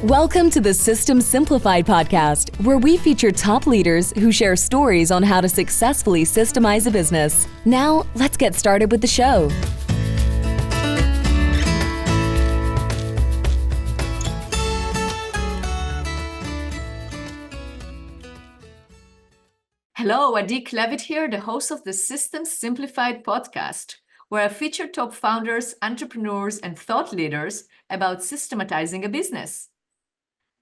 Welcome to the System Simplified podcast, where we feature top leaders who share stories on how to successfully systemize a business. Now, let's get started with the show. Hello, Adi Klevit here, the host of the System Simplified podcast, where I feature top founders, entrepreneurs, and thought leaders about systematizing a business.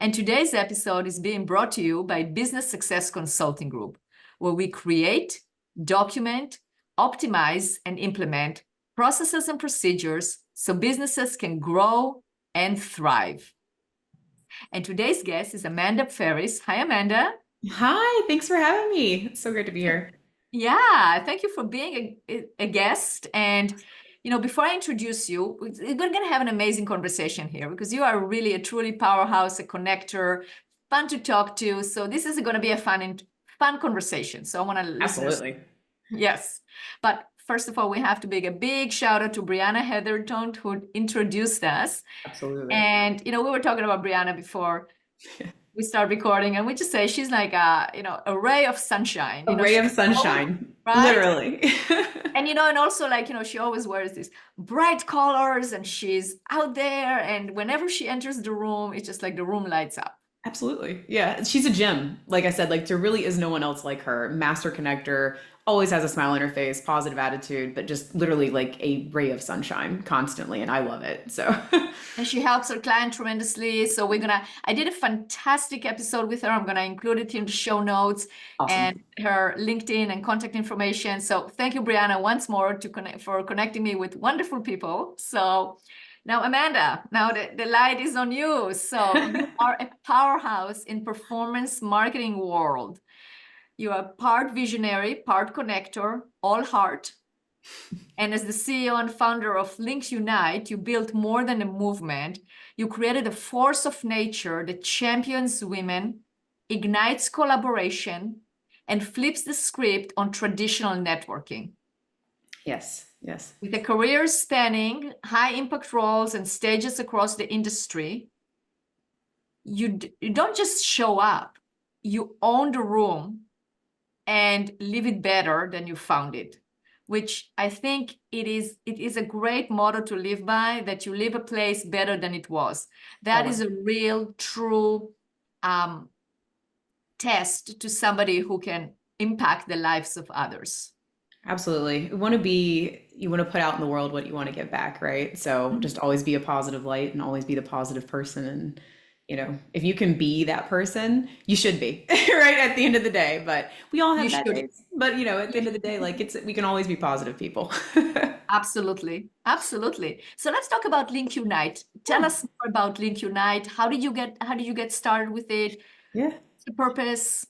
And today's episode is being brought to you by Business Success Consulting Group, where we create, document, optimize, and implement processes and procedures so businesses can grow and thrive. And today's guest is Amanda Farris. Hi, Amanda. Hi, thanks for having me. It's so great to be here. Yeah, thank you for being a guest. And, before I introduce you, we're going to have an amazing conversation here because you are really a truly powerhouse, a connector, fun to talk to. So this is going to be a fun conversation. So I want to listen. Absolutely. Yes. But first of all, we have to make a big shout out to Brianna Heatherton, who introduced us. Absolutely. And, we were talking about Brianna before we start recording, and we just say she's like a ray of sunshine. A ray of sunshine, right? Literally. And and also she always wears these bright colors, and she's out there, and whenever she enters the room, it's just like the room lights up. Absolutely. Yeah, she's a gem. Like I said, there really is no one else like her. Master connector, always has a smile on her face, positive attitude, but just literally like a ray of sunshine constantly, and I love it. So and she helps her client tremendously. So I did a fantastic episode with her. I'm gonna include it in the show notes. Awesome. And her LinkedIn and contact information. So thank you, Brianna, once more for connecting me with wonderful people. So now, Amanda, the light is on you. So you are a powerhouse in performance marketing world. You are part visionary, part connector, all heart. And as the CEO and founder of LinkUnite, you built more than a movement. You created a force of nature that champions women, ignites collaboration, and flips the script on traditional networking. Yes. With a career spanning high impact roles and stages across the industry, you don't just show up, you own the room and leave it better than you found it, which I think it is a great motto to live by, that you leave a place better than it was. That is a real, true test to somebody who can impact the lives of others. Absolutely. You want to put out in the world what you want to give back, right? So just always be a positive light and always be the positive person. And, if you can be that person, you should be, right? At the end of the day, but we all have bad days. But, at the end of the day, we can always be positive people. Absolutely. Absolutely. So let's talk about LinkUnite. Tell us more about LinkUnite. How did you get started with it? Yeah. What's the purpose?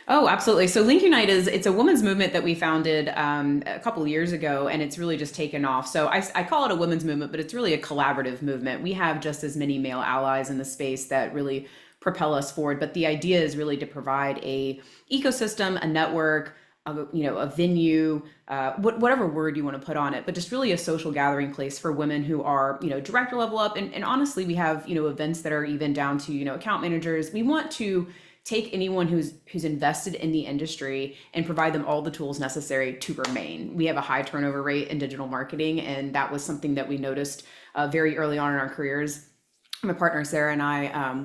Oh, absolutely. So LinkUnite it's a women's movement that we founded a couple of years ago, and it's really just taken off. So I call it a women's movement, but it's really a collaborative movement. We have just as many male allies in the space that really propel us forward. But the idea is really to provide a ecosystem, a network, a venue, whatever word you want to put on it, but just really a social gathering place for women who are, director level up. And honestly, we have, events that are even down to, account managers. We want to take anyone who's invested in the industry and provide them all the tools necessary to remain. We have a high turnover rate in digital marketing, and that was something that we noticed very early on in our careers. My partner Sarah and I,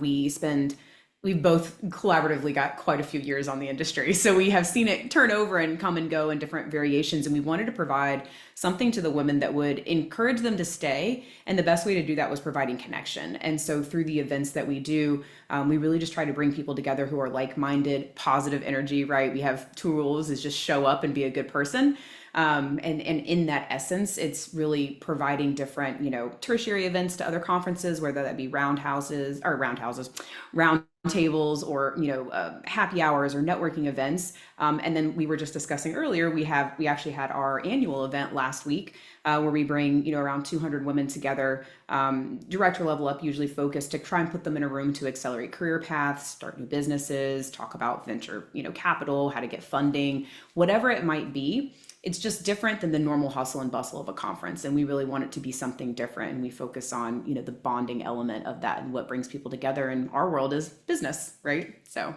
we've both collaboratively got quite a few years on the industry. So we have seen it turn over and come and go in different variations. And we wanted to provide something to the women that would encourage them to stay. And the best way to do that was providing connection. And so through the events that we do, we really just try to bring people together who are like-minded, positive energy, right? We have two rules: is just show up and be a good person. And in that essence, it's really providing different, tertiary events to other conferences, whether that be round tables or happy hours or networking events. And then we were just discussing earlier, we actually had our annual event last week where we bring around 200 women together, director level up, usually focused, to try and put them in a room to accelerate career paths, start new businesses, talk about venture capital, how to get funding, whatever it might be. it's just different than the normal hustle and bustle of a conference. And we really want it to be something different. And we focus on, the bonding element of that and what brings people together. And our world is business, right? So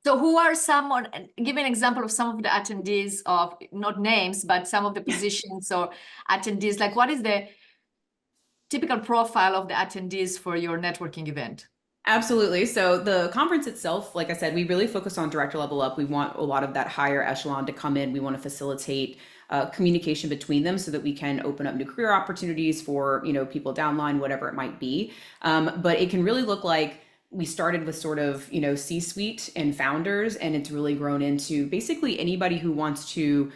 who are give me an example of some of the attendees, of not names, but some of the positions or attendees, like what is the typical profile of the attendees for your networking event? Absolutely. So the conference itself, like I said, we really focus on director level up. We want a lot of that higher echelon to come in. We want to facilitate communication between them so that we can open up new career opportunities for, people downline, whatever it might be. But it can really look like we started with sort of, C-suite and founders, and it's really grown into basically anybody who wants to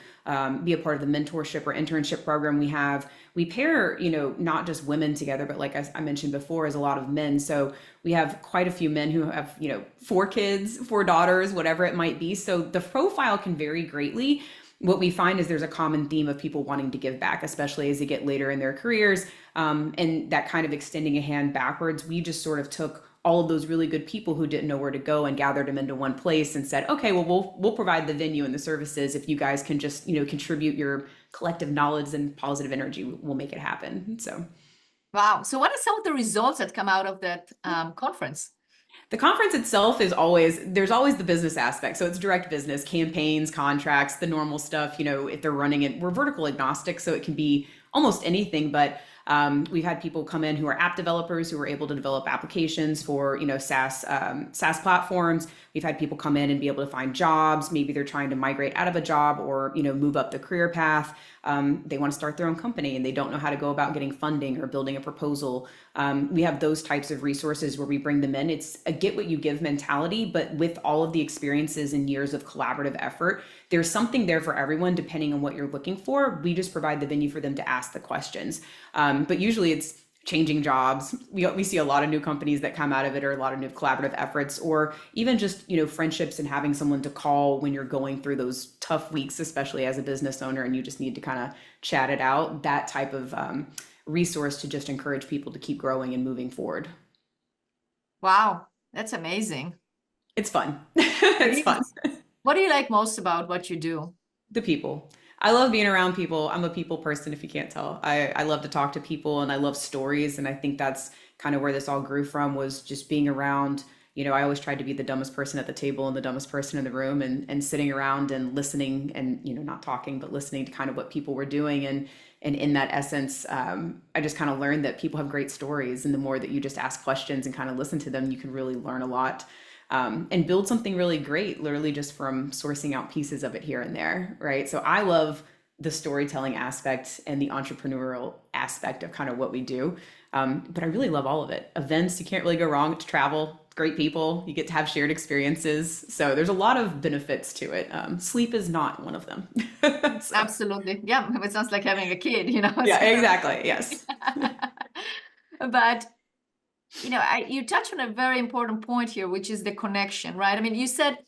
be a part of the mentorship or internship program we have. We pair, not just women together, but like I mentioned before, is a lot of men. So we have quite a few men who have, 4 kids, 4 daughters, whatever it might be. So the profile can vary greatly. What we find is there's a common theme of people wanting to give back, especially as they get later in their careers. And that kind of extending a hand backwards, we just sort of took all of those really good people who didn't know where to go and gathered them into one place and said, okay, well, we'll provide the venue and the services. If you guys can just, contribute your collective knowledge and positive energy, we'll make it happen. So. Wow. So what are some of the results that come out of that conference? The conference itself there's always the business aspect. So it's direct business, campaigns, contracts, the normal stuff, if they're running it. We're vertical agnostic, so it can be almost anything, but we've had people come in who are app developers who are able to develop applications for, SaaS platforms. We've had people come in and be able to find jobs. Maybe they're trying to migrate out of a job or, move up the career path. They want to start their own company and they don't know how to go about getting funding or building a proposal. We have those types of resources where we bring them in. It's a get what you give mentality, but with all of the experiences and years of collaborative effort, there's something there for everyone depending on what you're looking for. We just provide the venue for them to ask the questions. But usually it's changing jobs. We see a lot of new companies that come out of it, or a lot of new collaborative efforts, or even just, friendships and having someone to call when you're going through those tough weeks, especially as a business owner, and you just need to kind of chat it out. That type of resource to just encourage people to keep growing and moving forward. Wow, that's amazing. It's fun. It's fun. What do you like most about what you do? The people. I love being around people. I'm a people person, if you can't tell. I love to talk to people and I love stories. And I think that's kind of where this all grew from, was just being around. I always tried to be the dumbest person at the table and the dumbest person in the room, and sitting around and listening and, not talking, but listening to kind of what people were doing. And in that essence, I just kind of learned that people have great stories. And the more that you just ask questions and kind of listen to them, you can really learn a lot. And build something really great, literally just from sourcing out pieces of it here and there, right? So I love the storytelling aspect and the entrepreneurial aspect of kind of what we do. But I really love all of it. Events, you can't really go wrong. To travel, great people, you get to have shared experiences. So there's a lot of benefits to it. Sleep is not one of them. So. Absolutely. Yeah, it sounds like having a kid, Yeah, exactly. Yes. But you touched on a very important point here, which is the connection, right? I mean, you said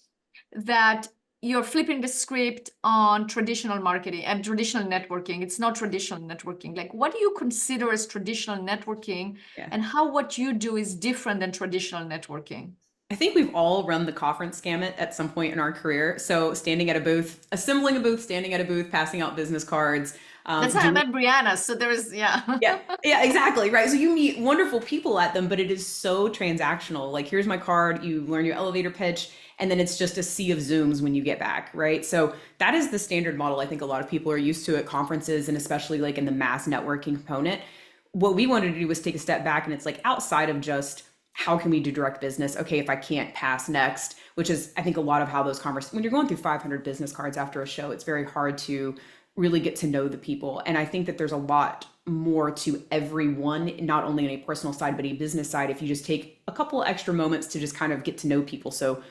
that you're flipping the script on traditional marketing and traditional networking. It's not traditional networking. Like, what do you consider as traditional networking, and how what you do is different than traditional networking? I think we've all run the conference gamut at some point in our career. So standing at a booth, assembling a booth, standing at a booth, passing out business cards. That's how I met Brianna. So there's, yeah, exactly. Right. So you meet wonderful people at them, but it is so transactional. Like, here's my card, you learn your elevator pitch, and then it's just a sea of Zooms when you get back. Right. So that is the standard model I think a lot of people are used to at conferences, and especially like in the mass networking component. What we wanted to do was take a step back, and it's like outside of just how can we do direct business? Okay, if I can't pass next, which is, I think, a lot of how those conversations, when you're going through 500 business cards after a show, it's very hard to really get to know the people. And I think that there's a lot more to everyone, not only on a personal side, but a business side, if you just take a couple extra moments to just kind of get to know people. So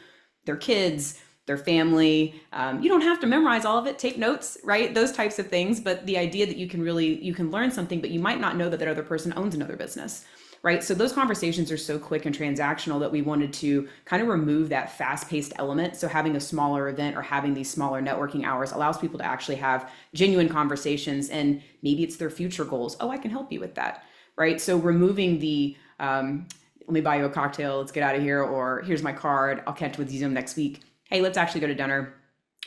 their kids, their family, you don't have to memorize all of it, take notes, right? Those types of things. But the idea that you can learn something, but you might not know that that other person owns another business. Right. So those conversations are so quick and transactional that we wanted to kind of remove that fast-paced element. So having a smaller event or having these smaller networking hours allows people to actually have genuine conversations, and maybe it's their future goals. Oh, I can help you with that. Right. So removing the let me buy you a cocktail, let's get out of here, or here's my card, I'll catch with you next week. Hey, let's actually go to dinner.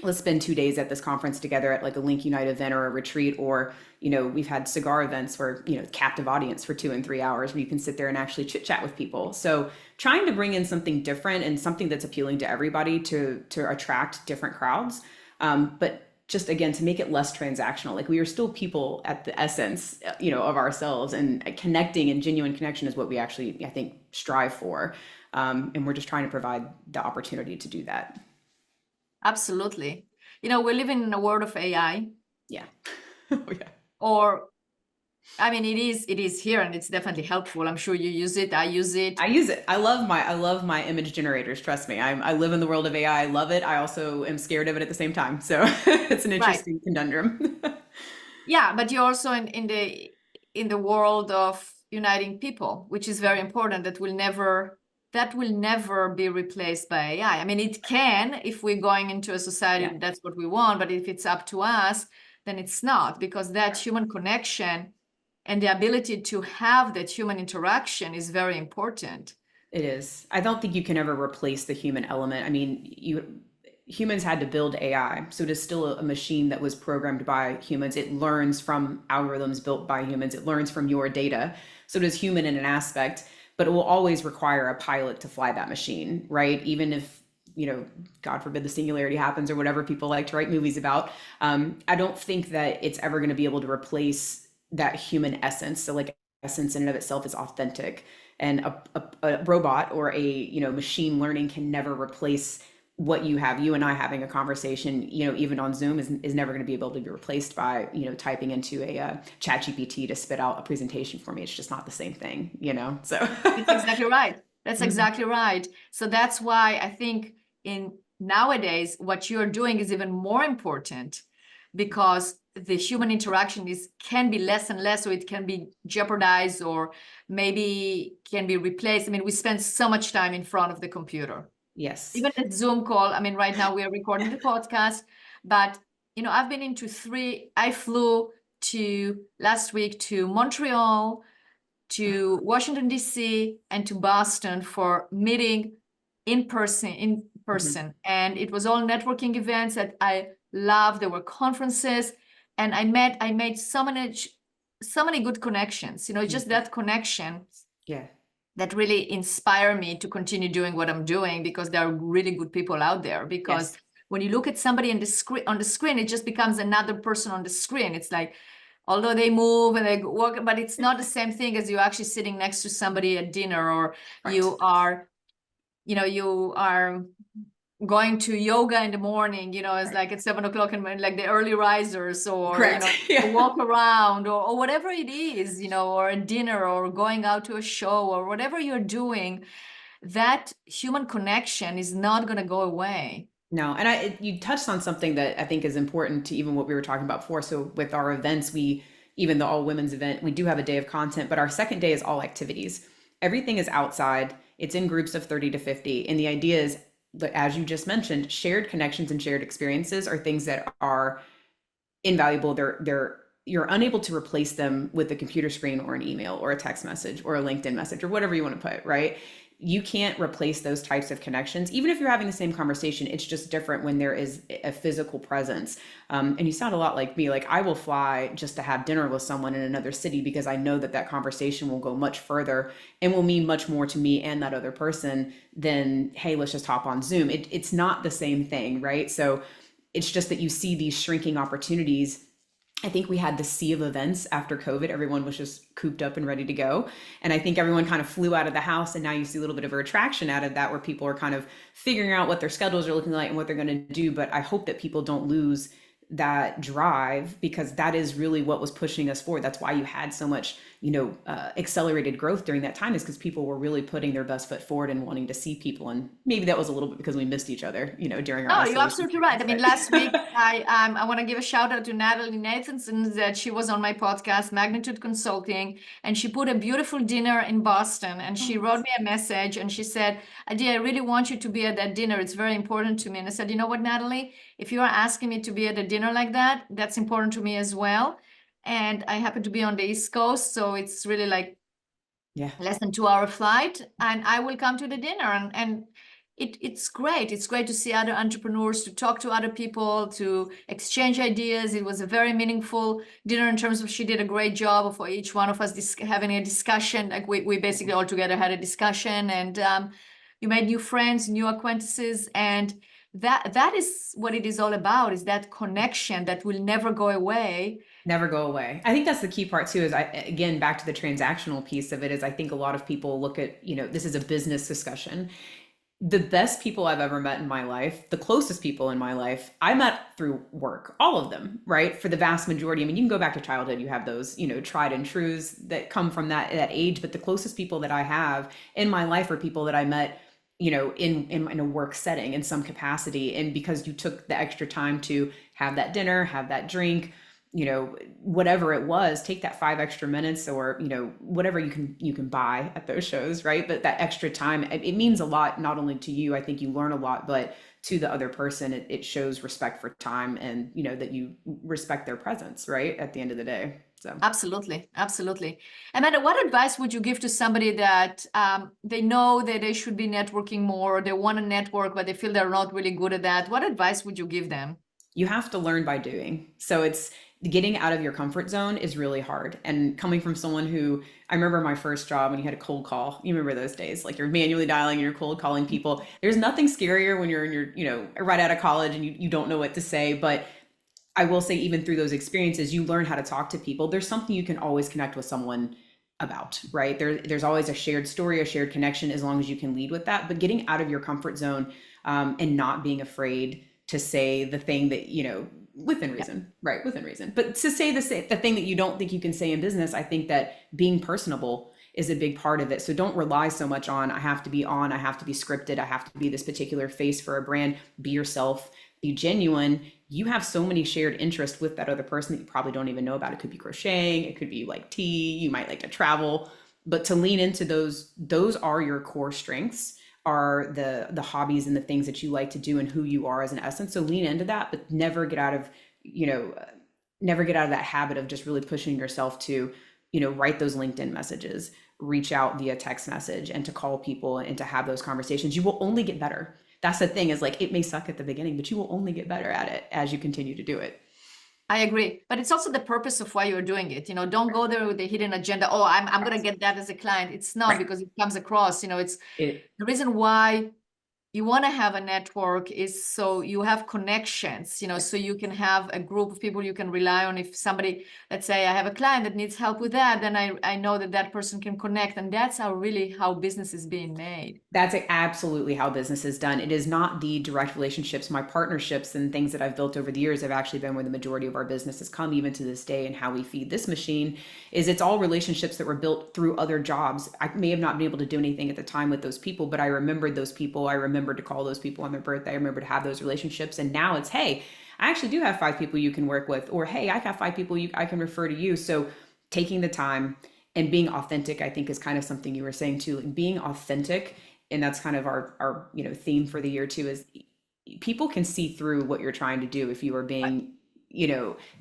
let's spend 2 days at this conference together at like a LinkUnite event or a retreat, or, we've had cigar events where, captive audience for 2 and 3 hours where you can sit there and actually chit chat with people. So trying to bring in something different and something that's appealing to everybody to attract different crowds. But just again, to make it less transactional, like we are still people at the essence, of ourselves, and connecting and genuine connection is what we actually, I think, strive for. And we're just trying to provide the opportunity to do that. Absolutely. We're living in a world of AI. Yeah. Oh, yeah. Or, I mean, it is here, and it's definitely helpful. I'm sure you use it. I use it. I use it. I love my image generators. Trust me. I live in the world of AI. I love it. I also am scared of it at the same time. So it's an interesting conundrum. Yeah, but you're also in the world of uniting people, which is very important. That will never be replaced by AI. I mean, it can if we're going into a society that's what we want, but if it's up to us, then it's not, because that human connection and the ability to have that human interaction is very important. It is. I don't think you can ever replace the human element. I mean, humans had to build AI, so it is still a machine that was programmed by humans. It learns from algorithms built by humans. It learns from your data. So it is human in an aspect, but it will always require a pilot to fly that machine, right? Even if, God forbid the singularity happens or whatever people like to write movies about. I don't think that it's ever going to be able to replace that human essence. So like essence in and of itself is authentic, and a robot or a, machine learning can never replace what you have. You and I having a conversation, even on Zoom is never going to be able to be replaced by, typing into a chat GPT to spit out a presentation for me. It's just not the same thing, so. That's exactly right. That's exactly right. So that's why I think in nowadays, what you're doing is even more important, because the human interaction can be less and less, so it can be jeopardized or maybe can be replaced. I mean, we spend so much time in front of the computer. Yes. Even a Zoom call. I mean, right now we are recording the podcast, but I've been I flew last week to Montreal, to Washington, D.C., and to Boston for meeting in person. And it was all networking events that I loved. There were conferences, and I made so many good connections, just that connection. Yeah. That really inspire me to continue doing what I'm doing, because there are really good people out there. Because when you look at somebody on the screen, it just becomes another person on the screen. It's like, although they move and they work, but it's not the same thing as you actually sitting next to somebody at dinner, or you are going to yoga in the morning, it's like at 7 o'clock, and like the early risers, or walk around, or whatever it is, or a dinner, or going out to a show, or whatever you're doing, that human connection is not going to go away. No, and you touched on something that I think is important to even what we were talking about before. So with our events, even the all women's event, we do have a day of content, but our second day is all activities. Everything is outside. It's in groups of 30 to 50. And the idea is, as you just mentioned, shared connections and shared experiences are things that are invaluable. You're unable to replace them with a computer screen or an email or a text message or a LinkedIn message or whatever you want to put, right? You can't replace those types of connections. Even if you're having the same conversation, it's just different when there is a physical presence. And you sound a lot like me. Like, I will fly just to have dinner with someone in another city, because I know that conversation will go much further and will mean much more to me and that other person than, hey, let's just hop on Zoom. It's not the same thing, right? So it's just that you see these shrinking opportunities. I think we had the sea of events after COVID. Everyone was just cooped up and ready to go. And I think everyone kind of flew out of the house. And now you see a little bit of a retraction out of that, where people are kind of figuring out what their schedules are looking like and what they're going to do. But I hope that people don't lose that drive, because that is really what was pushing us forward. That's why you had so much, accelerated growth during that time, is because people were really putting their best foot forward and wanting to see people. And maybe that was a little bit because we missed each other, during our. No, you're absolutely right. I mean, last week, I want to give a shout out to Natalie Nathanson, that she was on my podcast, Magnitude Consulting, and she put a beautiful dinner in Boston, and she wrote me a message, and she said, Adi, I really want you to be at that dinner. It's very important to me. And I said, you know what, Natalie, if you are asking me to be at a dinner like that, that's important to me as well. And I happen to be on the East Coast, so it's really like less than 2-hour flight, and I will come to the dinner. And It's great. It's great to see other entrepreneurs, to talk to other people, to exchange ideas. It was a very meaningful dinner in terms of she did a great job of each one of us having a discussion. Like we basically all together had a discussion, and you made new friends, new acquaintances, and that is what it is all about, is that connection that will never go away. Never go away. I think that's the key part too, is again, back to the transactional piece of it, is I think a lot of people look at, this is a business discussion. The best people I've ever met in my life, the closest people in my life, I met through work, all of them, right? For the vast majority. I mean, you can go back to childhood, you have those, tried and trues that come from that age, but the closest people that I have in my life are people that I met, in a work setting in some capacity. And because you took the extra time to have that dinner, have that drink, whatever it was, take that 5 extra minutes, or, whatever you can buy at those shows, right? But that extra time, it means a lot, not only to you, I think you learn a lot, but to the other person, it shows respect for time, and, that you respect their presence, right? At the end of the day. So. Absolutely. Absolutely. Amanda, what advice would you give to somebody that they know that they should be networking more, or they want to network, but they feel they're not really good at that? What advice would you give them? You have to learn by doing. So it's getting out of your comfort zone is really hard. And coming from someone who, I remember my first job when you had a cold call, you remember those days, like you're manually dialing and you're cold calling people. There's nothing scarier when you're in your, right out of college and you don't know what to say. But I will say, even through those experiences, you learn how to talk to people. There's something you can always connect with someone about, right? There's always a shared story, a shared connection, as long as you can lead with that. But getting out of your comfort zone, and not being afraid to say the thing that, within reason, right? Within reason. But to say the thing that you don't think you can say in business, I think that being personable is a big part of it. So don't rely so much on, I have to be scripted, I have to be this particular face for a brand. Be yourself, be genuine. You have so many shared interests with that other person that you probably don't even know about. It could be crocheting, it could be like tea, you might like to travel, but to lean into those are your core strengths, are the hobbies and the things that you like to do and who you are as an essence. So lean into that, but never get out of that habit of just really pushing yourself to, write those LinkedIn messages, reach out via text message, and to call people and to have those conversations. You will only get better. That's the thing, is like, it may suck at the beginning, but you will only get better at it as you continue to do it. I agree. But it's also the purpose of why you're doing it. Don't go there with the hidden agenda. Oh, I'm going to get that as a client. It's not, because it comes across, it's the reason why you want to have a network is so you have connections, so you can have a group of people you can rely on. If somebody, let's say I have a client that needs help with that, then I know that person can connect. And that's how business is being made. That's absolutely how business is done. It is not the direct relationships. My partnerships and things that I've built over the years have actually been where the majority of our business has come, even to this day. And how we feed this machine is, it's all relationships that were built through other jobs. I may have not been able to do anything at the time with those people, but I remembered those people. I remembered to call those people on their birthday. I remember to have those relationships. And now it's, hey, I actually do have 5 people you can work with, or hey, I have 5 people I can refer to you. So taking the time and being authentic, I think, is kind of something you were saying too, being authentic. And that's kind of our theme for the year too, is people can see through what you're trying to do. If you are being,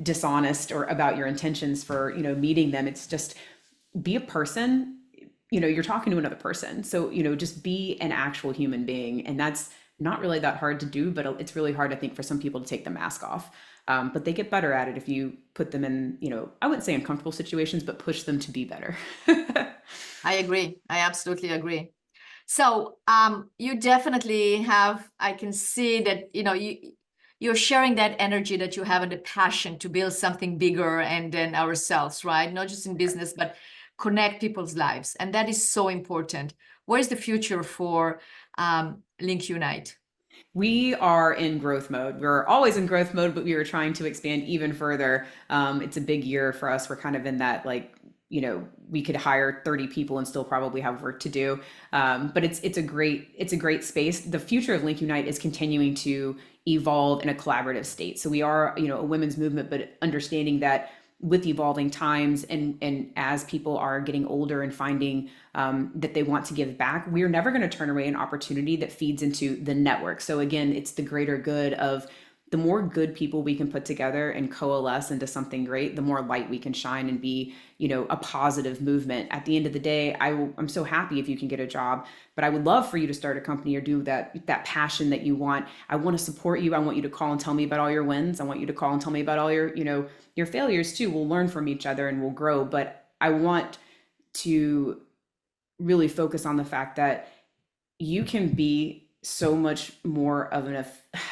dishonest or about your intentions for, meeting them, it's just be a person. You're talking to another person. So, just be an actual human being. And that's not really that hard to do, but it's really hard, I think, for some people to take the mask off. But they get better at it if you put them in, I wouldn't say uncomfortable situations, but push them to be better. I agree. I absolutely agree. So you definitely have, I can see that, you're sharing that energy that you have and the passion to build something bigger and then ourselves, right? Not just in business, but connect people's lives. And that is so important. Where's the future for LinkUnite? We are in growth mode. We're always in growth mode, but we are trying to expand even further. It's a big year for us. We're kind of in that, we could hire 30 people and still probably have work to do. But it's a great space. The future of LinkUnite is continuing to evolve in a collaborative state. So we are, a women's movement, but understanding that with evolving times and as people are getting older and finding that they want to give back, we're never going to turn away an opportunity that feeds into the network. So again, it's the greater good of the more good people we can put together and coalesce into something great, the more light we can shine and be, a positive movement. At the end of the day, I'm so happy if you can get a job, but I would love for you to start a company or do that passion that you want. I want to support you. I want you to call and tell me about all your wins. I want you to call and tell me about all your failures too. We'll learn from each other and we'll grow. But I want to really focus on the fact that you can be so much more of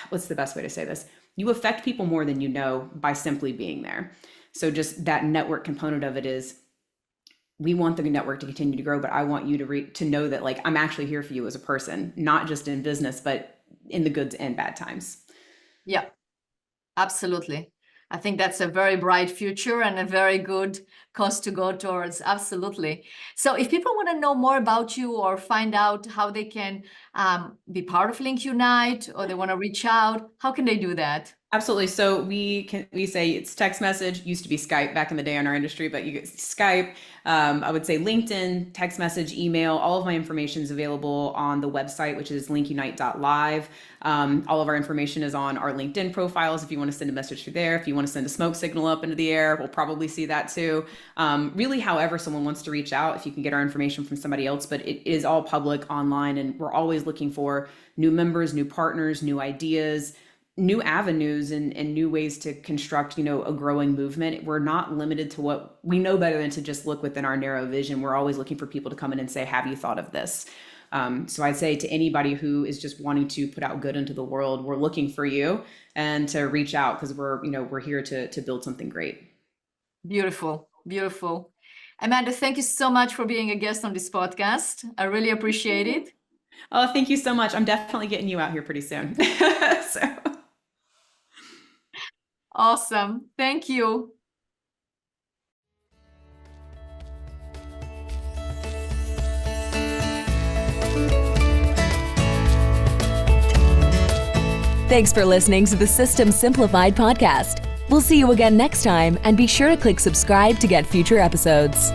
what's the best way to say this? You affect people more than you know by simply being there. So just that network component of it is, we want the network to continue to grow, but I want you to know that like, I'm actually here for you as a person, not just in business, but in the good and bad times. Yeah, absolutely. I think that's a very bright future and a very good cause to go towards. Absolutely. So if people want to know more about you or find out how they can be part of LinkUnite, or they want to reach out, how can they do that? Absolutely. So we say it's text message, used to be Skype back in the day in our industry, but you get Skype. I would say LinkedIn, text message, email. All of my information is available on the website, which is linkunite.live. All of our information is on our LinkedIn profiles. If you want to send a message through there, if you want to send a smoke signal up into the air, we'll probably see that too. Really, however someone wants to reach out, if you can get our information from somebody else, but it is all public online, and we're always looking for new members, new partners, new ideas, new avenues, and new ways to construct, a growing movement. We're not limited to what we know better than to just look within our narrow vision. We're always looking for people to come in and say, have you thought of this? So I'd say to anybody who is just wanting to put out good into the world, we're looking for you and to reach out, because we're here to build something great. Beautiful. Beautiful. Amanda, thank you so much for being a guest on this podcast. I really appreciate it. Oh, thank you so much. I'm definitely getting you out here pretty soon. So. Awesome. Thank you. Thanks for listening to the System Simplified podcast. We'll see you again next time, and be sure to click subscribe to get future episodes.